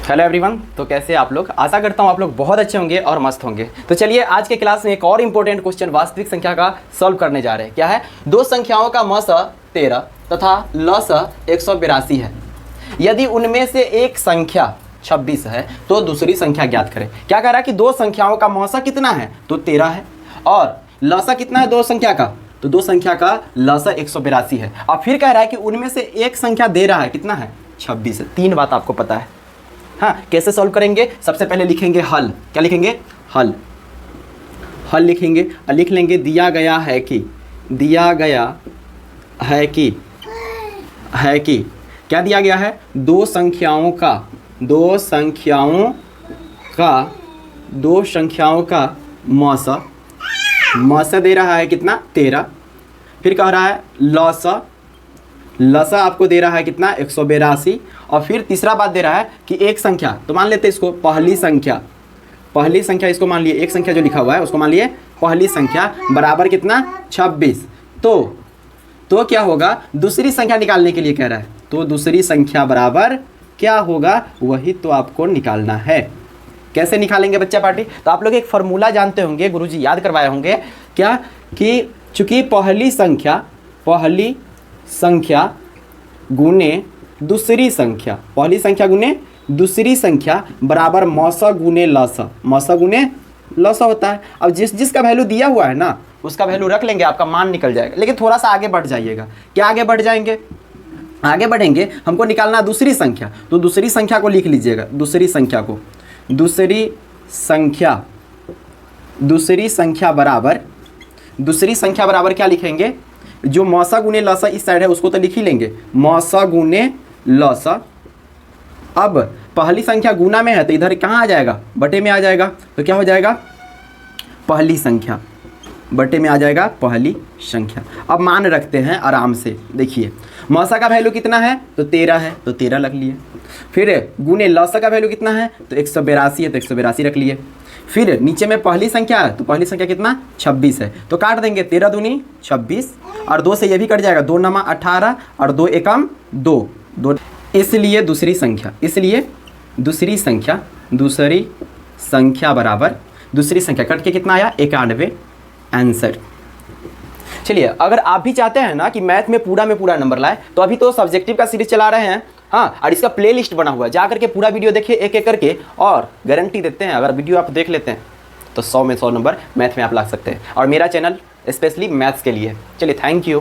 Hello everyone. तो कैसे आप लोग? आशा करता हूँ आप लोग बहुत अच्छे होंगे और मस्त होंगे। तो चलिए आज के क्लास में एक और इम्पोर्टेंट क्वेश्चन वास्तविक संख्या का सॉल्व करने जा रहे हैं। क्या है? दो संख्याओं का मस 13 तथा लस 182 है। यदि उनमें से एक संख्या 26 है तो दूसरी संख्या ज्ञात करें। क्या कह रहा है कि दो संख्याओं का मौसा कितना है? तो 13 है। और लसा कितना है दो संख्या का? तो दो संख्या का लसा 182 है। और फिर कह रहा है कि उनमें से एक संख्या दे रहा है, कितना है? 26 है। तीन बात आपको पता है। हाँ, कैसे सॉल्व करेंगे? सबसे पहले लिखेंगे हल। क्या लिखेंगे? हल। हल लिखेंगे और लिख लेंगे दिया गया है कि क्या दिया गया है? दो संख्याओं का मौसा दे रहा है कितना? 13। फिर कह रहा है लसा आपको दे रहा है कितना? 182। और फिर तीसरा बात दे रहा है कि एक संख्या, तो मान लेते इसको पहली संख्या इसको मान लिए, एक संख्या जो लिखा हुआ है उसको मान लिए पहली संख्या बराबर कितना? 26। तो क्या होगा? दूसरी संख्या निकालने के लिए कह रहा है। तो दूसरी संख्या बराबर क्या होगा? वही तो आपको निकालना है। कैसे निकालेंगे बच्चा पार्टी? तो आप लोग एक फार्मूला जानते होंगे, गुरुजी याद करवाए होंगे। क्या कि चूंकि पहली संख्या गुने दूसरी संख्या बराबर मौसा गुने लसा होता है। अब जिसका वैल्यू दिया हुआ है ना उसका वैल्यू रख लेंगे, आपका मान निकल जाएगा। लेकिन थोड़ा सा आगे बढ़ जाइएगा। क्या आगे बढ़ जाएंगे? आगे बढ़ेंगे, हमको निकालना दूसरी संख्या। तो दूसरी संख्या को लिख लीजिएगा। दूसरी संख्या बराबर क्या लिखेंगे? जो मौसा गुने लसा इस साइड है उसको तो लिख ही लेंगे, मौसा गुने लसा। अब पहली संख्या गुना में है तो इधर कहाँ आ जाएगा? बटे में आ जाएगा। तो क्या हो जाएगा? पहली संख्या बटे में आ जाएगा पहली संख्या। अब मान रखते हैं आराम से। देखिए मौसा का वैल्यू कितना है? तो 13 है, तो 13 रख लिए। फिर गुने लसा का वैल्यू कितना है? तो 182 है, तो 182 रख लिए। फिर नीचे में पहली संख्या है, तो पहली संख्या कितना? 26 है, तो काट देंगे 13 दूनी 26 और 2 से ये भी कट जाएगा, 2 नमा 18 और 2 एकम 2। इसलिए दूसरी संख्या बराबर दूसरी संख्या कट के कितना आया? 91 आंसर। चलिए अगर आप भी चाहते हैं ना कि मैथ में पूरा नंबर लाए तो अभी तो सब्जेक्टिव का सीरीज चला रहे हैं। हाँ, और इसका प्लेलिस्ट बना हुआ है, जा करके पूरा वीडियो देखिए एक एक करके। और गारंटी देते हैं अगर वीडियो आप देख लेते हैं तो 100 में 100 नंबर मैथ में आप ला सकते हैं। और मेरा चैनल स्पेशली मैथ्स के लिए। चलिए थैंक यू।